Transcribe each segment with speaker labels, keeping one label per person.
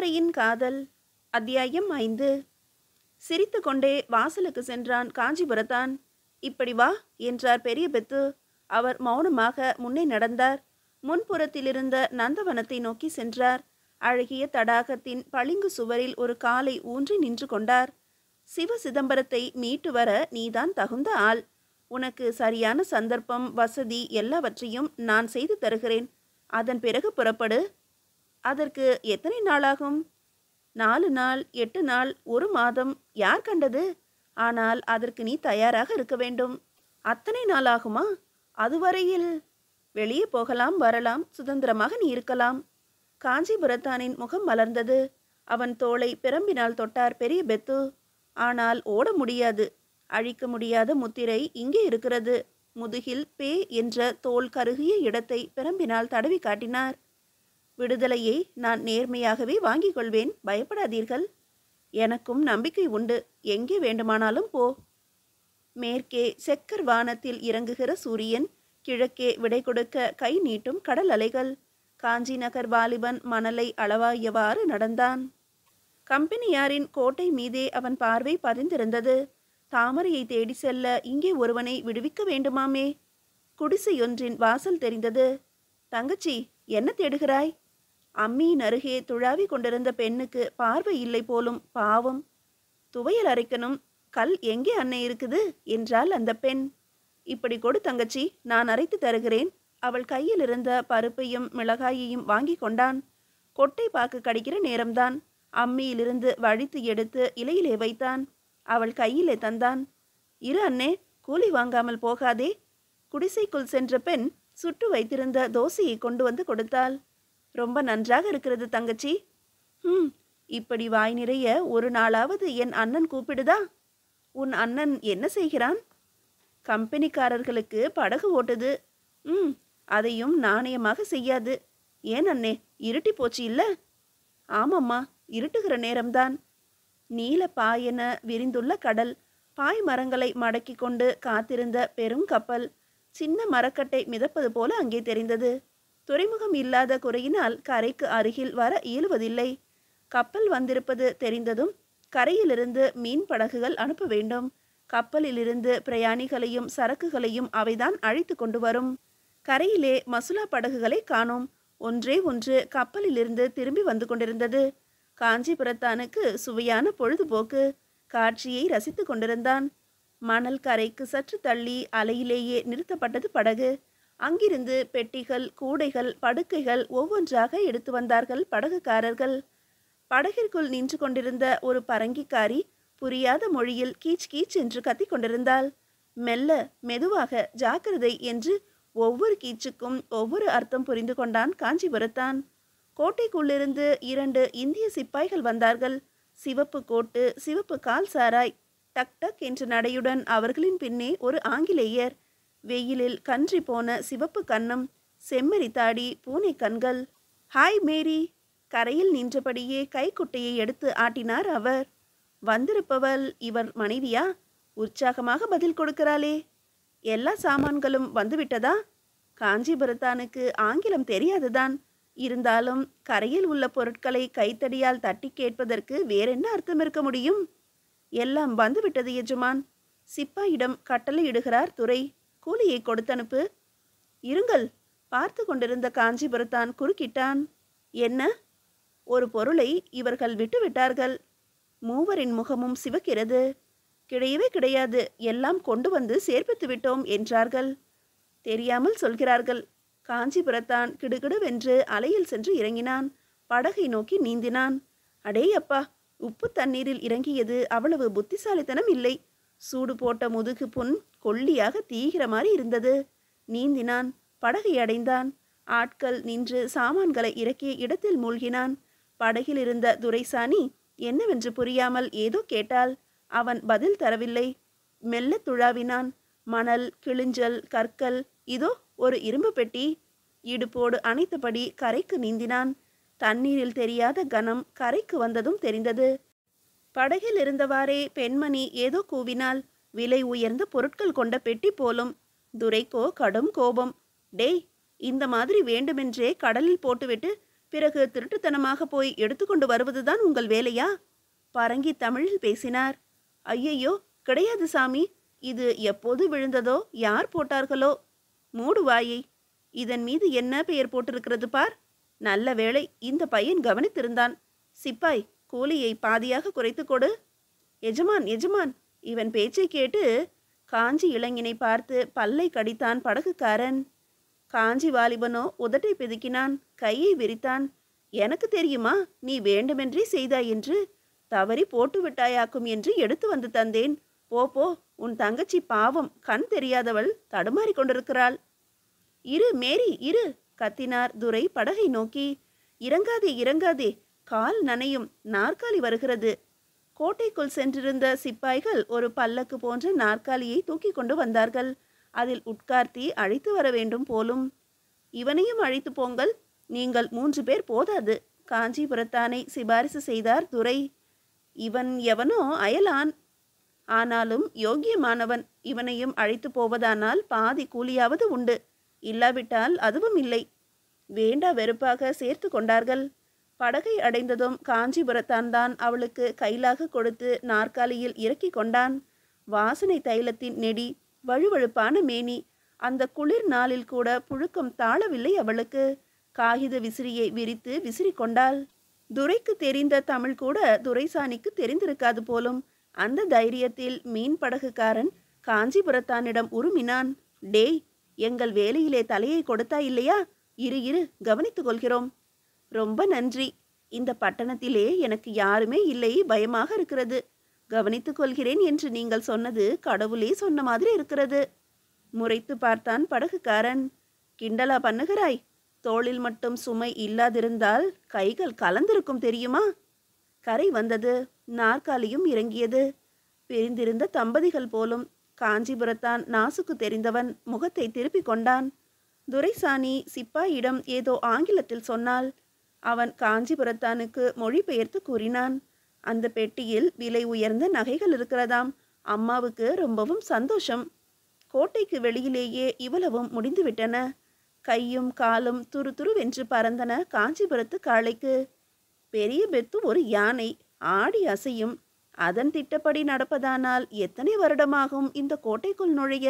Speaker 1: தாமரையின் காதல். அத்தியாயம் 5. சிரித்து கொண்டே வாசலுக்கு சென்றான் காஞ்சிபுரத்தான். இப்படி வா என்றார் பெரிய பெத்து. அவர் மௌனமாக முன்னே நடந்தார். முன்புறத்திலிருந்த நந்தவனத்தை நோக்கி சென்றார். அழகிய தடாகத்தின் பளிங்கு சுவரில் ஒரு காலை ஊன்றி நின்று கொண்டார். சிவ சிதம்பரத்தை மீட்டு வர நீதான் தகுந்த ஆள். உனக்கு சரியான சந்தர்ப்பம், வசதி எல்லாவற்றையும் நான் செய்து தருகிறேன். அதன் பிறகு புறப்படு. அதற்கு எத்தனை நாளாகும்? 4 நாள், 8 நாள், 1 மாதம், யார் கண்டது? ஆனால் அதற்கு நீ தயாராக இருக்க வேண்டும். அத்தனை நாள் ஆகுமா? அதுவரையில் வெளியே போகலாம், வரலாம், சுதந்திரமாக நீ இருக்கலாம். காஞ்சிபுரத்தானின் முகம் மலர்ந்தது. அவன் தோளை பிரம்பினால் தொட்டார் பெரிய பெத்து. ஆனால் ஓட முடியாது. அழிக்க முடியாத முத்திரை இங்கே இருக்கிறது. முதுகில் பே என்ற தோல் கருகிய இடத்தை பிரம்பினால் தடவி காட்டினார். விடுதலையை நான் நேர்மையாகவே வாங்கிக் கொள்வேன், பயப்படாதீர்கள். எனக்கும் நம்பிக்கை உண்டு. எங்கே வேண்டுமானாலும் போ. மேற்கே செக்கர் வானத்தில் இறங்குகிற சூரியன், கிழக்கே விடை கொடுக்க கை நீட்டும் கடல் அலைகள். காஞ்சி நகர் வாலிபன் மணலை அளவாயவாறு நடந்தான். கம்பெனியாரின் கோட்டை மீதே அவன் பார்வை பதிந்திருந்தது. தாமரையை தேடி செல்ல இங்கே ஒருவனை விடுவிக்க வேண்டுமாமே. குடிசையொன்றின் வாசல் தெரிந்தது. தங்கச்சி, என்ன தேடுகிறாய்? அம்மியின் அருகே துழாவி கொண்டிருந்த பெண்ணுக்கு பார்வை இல்லை போலும், பாவம். துவையல் அரைக்கணும். கல் எங்கே அன்னை இருக்குது என்றாள் அந்த பெண். இப்படி கொடு தங்கச்சி, நான் அரைத்து தருகிறேன். அவள் கையில் இருந்த பருப்பையும் மிளகாயையும் வாங்கி கொண்டான். கொட்டை பாக்கு கடிக்கிற நேரம்தான். அம்மியிலிருந்து வழித்து எடுத்து இலையிலே வைத்தான். அவள் கையிலே தந்தான். இரு அண்ணே, கூலி வாங்காமல் போகாதே. குடிசைக்குள் சென்ற பெண் சுட்டு வைத்திருந்த தோசையை கொண்டு வந்து கொடுத்தாள். ரொம்ப நன்றாக இருக்கிறது தங்கச்சி. இப்படி வாய் நிறைய ஒரு நாளாவது என் அண்ணன் கூப்பிடுதா? உன் அண்ணன் என்ன செய்கிறான்? கம்பெனிக்காரர்களுக்கு படகு ஓட்டுது. அதையும் நாணயமாக செய்யாது. ஏன் அண்ணே, இருட்டி போச்சு இல்ல? ஆமாம்மா, இருட்டுகிற நேரம்தான். நீல பாயென விரிந்துள்ள கடல், பாய் மரங்களை மடக்கி கொண்டு காத்திருந்த பெரும் கப்பல், சின்ன மரக்கட்டை மிதப்பது போல அங்கே தெரிந்தது. துறைமுகம் இல்லாத குறையினால் கரைக்கு அருகில் வர இயலுவதில்லை. கப்பல் வந்திருப்பது தெரிந்ததும் கரையிலிருந்து மீன் படகுகள் அனுப்ப வேண்டும். கப்பலிலிருந்து பிரயாணிகளையும் சரக்குகளையும் அவைதான் அழைத்து கொண்டு வரும். கரையிலே மசுலா படகுகளை காணோம். ஒன்றே ஒன்று கப்பலிலிருந்து திரும்பி வந்து கொண்டிருந்தது. காஞ்சிபுரத்தானுக்கு சுவையான பொழுதுபோக்கு. காட்சியை ரசித்து கொண்டிருந்தான். மணல் கரைக்கு சற்று தள்ளி அலையிலேயே நிறுத்தப்பட்டது படகு. அங்கிருந்து பெட்டிகள், கூடைகள், படுக்கைகள் ஒவ்வொன்றாக எடுத்து வந்தார்கள் படகுக்காரர்கள். படகிற்குள் நின்று கொண்டிருந்த ஒரு பரங்கிக்காரி புரியாத மொழியில் கீச் கீச் என்று கத்தி கொண்டிருந்தாள். மெல்ல, மெதுவாக, ஜாக்கிரதை என்று ஒவ்வொரு கீச்சுக்கும் ஒவ்வொரு அர்த்தம் புரிந்து கொண்டான் காஞ்சிபுரத்தான். கோட்டைக்குள்ளிருந்து 2 இந்திய சிப்பாய்கள் வந்தார்கள். சிவப்பு கோட்டு, சிவப்பு கால் சாராய். டக் டக் என்ற நடையுடன் அவர்களின் பின்னே ஒரு ஆங்கிலேயர். வெயிலில் கன்றி போன சிவப்பு கன்னம், செம்மறி தாடி, பூனை கண்கள். ஹாய் மேரி. கரையில் நின்றபடியே கைக்குட்டையை எடுத்து ஆட்டினார் அவர். வந்திருப்பவள் இவர் மனைவியா? உற்சாகமாக பதில் கொடுக்கிறாளே. எல்லா சாமான்களும் வந்துவிட்டதா? காஞ்சிபுரத்தானுக்கு ஆங்கிலம் தெரியாதுதான். இருந்தாலும் கரையில் உள்ள பொருட்களை கைத்தடியால் தட்டி கேட்பதற்கு வேறென்ன அர்த்தம் இருக்க முடியும்? எல்லாம் வந்துவிட்டது எஜமான். சிப்பாயிடம் கட்டளை இடுகிறார் துரை. கூலியை கொடுத்தனுப்பு. இருங்கள். பார்த்து கொண்டிருந்த காஞ்சிபுரத்தான் குறுக்கிட்டான். என்ன? ஒரு பொருளை இவர்கள் விட்டுவிட்டார்கள். மூவரின் முகமும் சிவக்கிறது. கிடையவே கிடையாது, எல்லாம் கொண்டு வந்து சேர்ப்பித்து விட்டோம் என்றார்கள். தெரியாமல் சொல்கிறார்கள். காஞ்சிபுரத்தான் கிடுகிடுவென்று அலையில் சென்று இறங்கினான். படகை நோக்கி நீந்தினான். அடே அப்பா, உப்பு தண்ணீரில் இறங்கியது அவ்வளவு புத்திசாலித்தனம் இல்லை. சூடு போட்ட முதுகு புண் கொல்லியாக தீகிற மாதிரி இருந்தது. நீந்தினான். படகை அடைந்தான். ஆட்கள் நின்று சாமான்களை இறக்கிய இடத்தில் மூழ்கினான். படகில் இருந்த துரைசாணி என்னவென்று புரியாமல் ஏதோ கேட்டாள். அவன் பதில் தரவில்லை. மெல்ல துழாவினான். மணல், கிளிஞ்சல், கற்கள், இதோ ஒரு இரும்பு பெட்டி. இடுப்போடு அணைத்தபடி கரைக்கு நீந்தினான். தண்ணீரில் தெரியாத கனம் கரைக்கு வந்ததும் தெரிந்தது. படகில் இருந்தவாறே பெண்மணி ஏதோ கூவினாள். விலை உயர்ந்த பொருட்கள் கொண்ட பெட்டி போலும். துரைக்கோ கடும் கோபம். டேய், இந்த மாதிரி வேண்டுமென்றே கடலில் போட்டுவிட்டு பிறகு திருட்டுத்தனமாக போய் எடுத்துக்கொண்டு வருவதுதான் உங்கள் வேலையா? பரங்கி தமிழில் பேசினார். ஐயையோ, கிடையாது சாமி. இது எப்போது விழுந்ததோ, யார் போட்டார்களோ? மூடு வாயை. இதன் மீது என்ன பெயர் போட்டிருக்கிறது பார். நல்ல வேளை இந்த பையன் கவனித்திருந்தான். சிப்பாய், கூலியை பாதியாக குறைத்து கொடு. எஜமான், எஜமான். இவன் பேச்சை கேட்டு காஞ்சி இளைஞனை பார்த்து பல்லை கடித்தான் படகுக்காரன். காஞ்சி வாலிபனோ உதட்டை பிதுக்கினான், கையை விரித்தான். எனக்கு தெரியுமா நீ வேண்டுமென்றே செய்தாய் என்று? தவறி போட்டு விட்டாயாக்கும் என்று எடுத்து வந்து தந்தேன். போ போ, உன் தங்கச்சி பாவம், கண் தெரியாதவள், தடுமாறி கொண்டிருக்கிறாள். இரு மேரி, இரு, கத்தினார் துரை படகை நோக்கி. இறங்காதே, இறங்காதே, கால் நனையும், நாற்காலி வருகிறது. கோட்டைக்குள் சென்றிருந்த சிப்பாய்கள் ஒரு பல்லக்கு போன்ற நாற்காலியை தூக்கி கொண்டு வந்தார்கள். அதில் உட்கார்த்தி அழைத்து வர வேண்டும் போலும். இவனையும் அழைத்து போங்கள், நீங்கள் 3 பேர் போதாது. காஞ்சிபுரத்தானை சிபாரிசு செய்தார் துரை. இவன் எவனோ அயலான், ஆனாலும் யோக்கியமானவன். இவனையும் அழைத்து போவதானால் பாதி கூலியாவது உண்டு, இல்லாவிட்டால் அதுவும் இல்லை. வேண்டா வெறுப்பாக சேர்த்து கொண்டார்கள். படகை அடைந்ததும் காஞ்சிபுரத்தான் தான் அவளுக்கு கைலாக கொடுத்து நாற்காலியில் இறக்கி கொண்டான். வாசனை தைலத்தின் நெடி, வழுவழுப்பான மேனி. அந்த குளிர் நாளில் கூட புழுக்கம் தாழவில்லை அவளுக்கு. காகித விசிறியை விரித்து விசிறி கொண்டாள். துரைக்கு தெரிந்த தமிழ் கூட துரைசாணிக்கு தெரிந்திருக்காது போலும். அந்த தைரியத்தில் மீன் படகுக்காரன் காஞ்சிபுரத்தானிடம் உருமினான். டேய், எங்கள் வேலையிலே தலையை கொடுத்தா இல்லையா? இரு இரு, கவனித்துக் கொள்கிறோம். ரொம்ப நன்றி. இந்த பட்டணத்திலே எனக்கு யாருமே இல்லை, பயமாக இருக்கிறது. கவனித்துக் கொள்கிறேன் என்று நீங்கள் சொன்னது கடவுளே சொன்ன மாதிரி இருக்கிறது. முறைத்து பார்த்தான் படகுக்காரன். கிண்டலா பண்ணுகிறாய்? தோளில் மட்டும் சுமை இல்லாதிருந்தால் கைகள் கலந்திருக்கும் தெரியுமா? கரை வந்தது. நாற்காலியும் இறங்கியது. பிரிந்திருந்த தம்பதிகள் போலும். காஞ்சிபுரத்தான் நாசுக்கு தெரிந்தவன் முகத்தை திருப்பி கொண்டான். துரைசாணி சிப்பாயிடம் ஏதோ ஆங்கிலத்தில் சொன்னாள். அவன் காஞ்சிபுரத்தானுக்கு மொழிபெயர்த்து கூறினான். அந்த பெட்டியில் விலை உயர்ந்த நகைகள் இருக்கிறதாம். அம்மாவுக்கு ரொம்பவும் சந்தோஷம். கோட்டைக்கு வெளியிலேயே இவ்வளவும் முடிந்துவிட்டன. கையும் காலும் துரு துருவென்று பறந்தன காஞ்சிபுரத்து காளைக்கு. பெரிய பெத்து ஒரு யானை, ஆடி அசையும். அதன் திட்டப்படி நடப்பதானால் எத்தனை வருடமாகும் இந்த கோட்டைக்குள் நுழைய?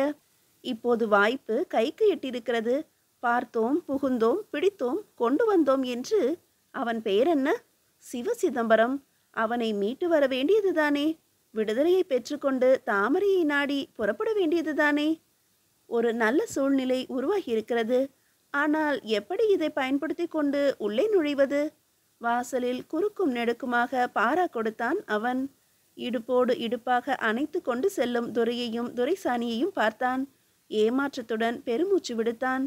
Speaker 1: இப்போது வாய்ப்பு கைக்கு எட்டிருக்கிறது. பார்த்தோம், புகுந்தோம், பிடித்தோம், கொண்டு வந்தோம் என்று. அவன் பெயர் என்ன? சிவசிதம்பரம். அவனை மீட்டு வர வேண்டியதுதானே? விடுதலையை பெற்றுக்கொண்டு தாமரையை நாடி புறப்பட வேண்டியதுதானே? ஒரு நல்ல சூழ்நிலை உருவாகியிருக்கிறது. ஆனால் எப்படி இதை பயன்படுத்தி கொண்டு உள்ளே நுழைவது? வாசலில் குறுக்கும் நெடுக்குமாக பாரா கொடுத்தான் அவன். இடுப்போடு இடுப்பாக அணைத்து கொண்டு செல்லும் துரையையும் துரைசாணியையும் பார்த்தான். ஏமாற்றத்துடன் பெருமூச்சு விடுத்தான்.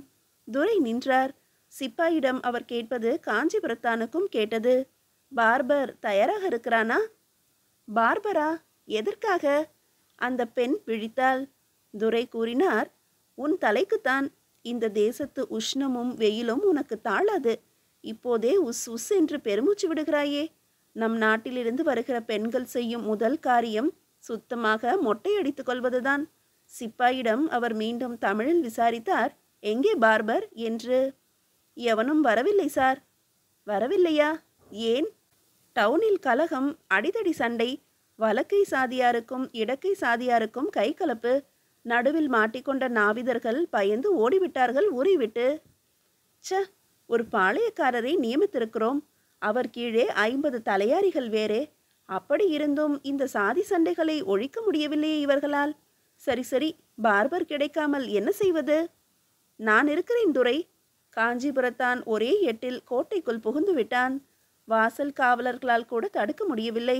Speaker 1: துரை நின்றார். சிப்பாயிடம் அவர் கேட்பது காஞ்சிபுரத்தானுக்கும் கேட்டது. பார்பர் தயாராக இருக்கிறானா? பார்பரா? எதற்காக? அந்த பெண் விழித்தாள். துரை கூறினார், உன் தலைக்குத்தான். இந்த தேசத்து உஷ்ணமும் வெயிலும் உனக்கு தாழாது. இப்போதே உஸ் உஸ் என்று பெருமூச்சு விடுகிறாயே. நம் நாட்டிலிருந்து வருகிற பெண்கள் செய்யும் முதல் காரியம் சுத்தமாக மொட்டை அடித்துக் கொள்வதுதான். சிப்பாயிடம் அவர் மீண்டும் தமிழில் விசாரித்தார், எங்கே பார்பர் என்று. எவனும் வரவில்லை சார். வரவில்லையா? ஏன்? டவுனில் கலகம், அடிதடி சண்டை. வலக்கை சாதியாருக்கும் இடக்கை சாதியாருக்கும் கை கலப்பு. நடுவில் மாட்டிக்கொண்ட நாவிதர்கள் பயந்து ஓடிவிட்டார்கள் ஊரை விட்டு. ச, ஒரு பாளையக்காரரை நியமித்திருக்கிறோம். அவர் கீழே 50 தலையாரிகள் வேறே. அப்படி இருந்தும் இந்த சாதி சண்டைகளை ஒழிக்க முடியவில்லையே இவர்களால். சரி சரி, பார்பர் கிடைக்காமல் என்ன செய்வது? நான் இருக்கிறேன் துரை. காஞ்சிபுரத்தான் ஒரே எட்டில் கோட்டைக்குள் புகுந்து விட்டான். வாசல் காவலர்களால் கூட தடுக்க முடியவில்லை.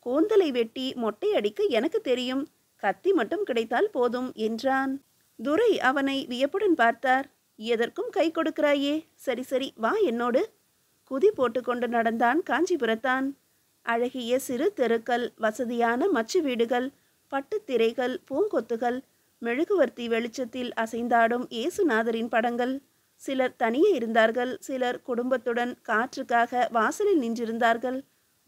Speaker 1: கூந்தலை வெட்டி மொட்டை அடிக்க எனக்கு தெரியும். கத்தி மட்டும் கிடைத்தால் போதும் என்றான். துரை அவனை வியப்புடன் பார்த்தார். எதற்கும் கை கொடுக்கிறாயே. சரி சரி, வா என்னோடு. குதி போட்டுக்கொண்டு நடந்தான் காஞ்சிபுரத்தான். அழகிய சிறு தெருக்கள், வசதியான மச்சு வீடுகள், பட்டுத்திரைகள், பூங்கொத்துகள், மெழுகுவர்த்தி வெளிச்சத்தில் அசைந்தாடும் இயேசுநாதரின் படங்கள். சிலர் தனியே இருந்தார்கள். சிலர் குடும்பத்துடன் காற்றுக்காக வாசலில் நின்றிருந்தார்கள்.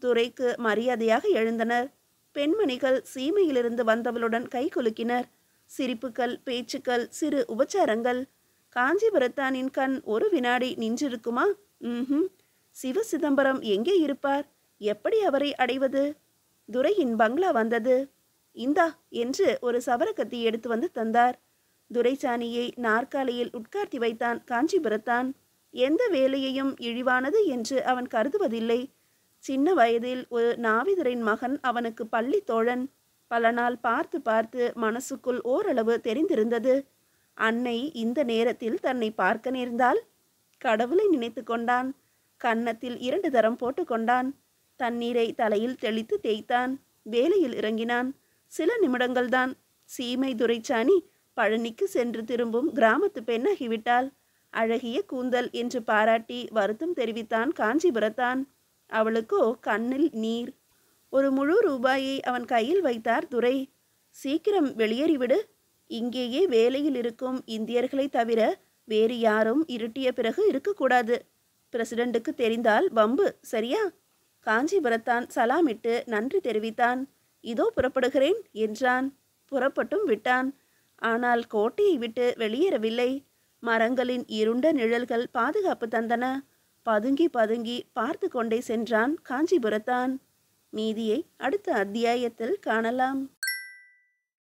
Speaker 1: துரைக்கு மரியாதையாக எழுந்தனர். பெண்மணிகள் சீமையிலிருந்து வந்தவளுடன் கை குலுக்கினர். சிரிப்புகள், பேச்சுக்கள், சிறு உபச்சாரங்கள். காஞ்சிபுரத்தானின் கண் ஒரு வினாடி நின்றிருக்குமா? சிவ சிதம்பரம் எங்கே இருப்பார்? எப்படி அவரை அடைவது? துரையின் பங்களா வந்தது. இந்தா என்று ஒரு சவரக்கத்தி எடுத்து வந்து தந்தார். துரைசாணியை நாற்காலியில் உட்கார்த்தி வைத்தான் காஞ்சிபுரத்தான். எந்த வேலையையும் இழிவானது என்று அவன் கருதுவதில்லை. சின்ன வயதில் ஒரு நாவிதரின் மகன் அவனுக்கு பள்ளி தோழன். பல நாள் பார்த்து பார்த்து மனசுக்குள் ஓரளவு தெரிந்திருந்தது. அன்னை இந்த நேரத்தில் தன்னை பார்க்க நேர்ந்தால் கடவுளை நினைத்து கொண்டான். கன்னத்தில் 2 தரம் போட்டு கொண்டான். தண்ணீரை தலையில் தெளித்து தேய்த்தான். வேலையில் இறங்கினான். சில நிமிடங்கள்தான். சீமை துரைச்சாணி பழனிக்கு சென்று திரும்பும் கிராமத்து பெண்ணாகிவிட்டாள். அழகிய கூந்தல் என்று பாராட்டி வருத்தம் தெரிவித்தான் காஞ்சிபுரத்தான். அவளுக்கோ கண்ணில் நீர். ஒரு முழு ரூபாயை அவன் கையில் வைத்தார் துரை. சீக்கிரம் வெளியேறிவிடு. இங்கேயே வேலையில் இருக்கும் இந்தியர்களை தவிர வேறு யாரும் இருட்டிய பிறகு இருக்கக்கூடாது. பிரசிடண்ட்டுக்கு தெரிந்தால் வம்பு, சரியா? காஞ்சிபுரத்தான் சலாமிட்டு நன்றி தெரிவித்தான். இதோ புறப்படுகிறேன் என்றான். புறப்பட்டும் விட்டான். ஆனால் கோட்டையை விட்டு வெளியேறவில்லை. மரங்களின் இருண்ட நிழல்கள் பாதுகாப்பு தந்தன. பதுங்கி பதுங்கி பார்த்து கொண்டே சென்றான் காஞ்சிபுரத்தான். மீதியை அடுத்த அத்தியாயத்தில் காணலாம்.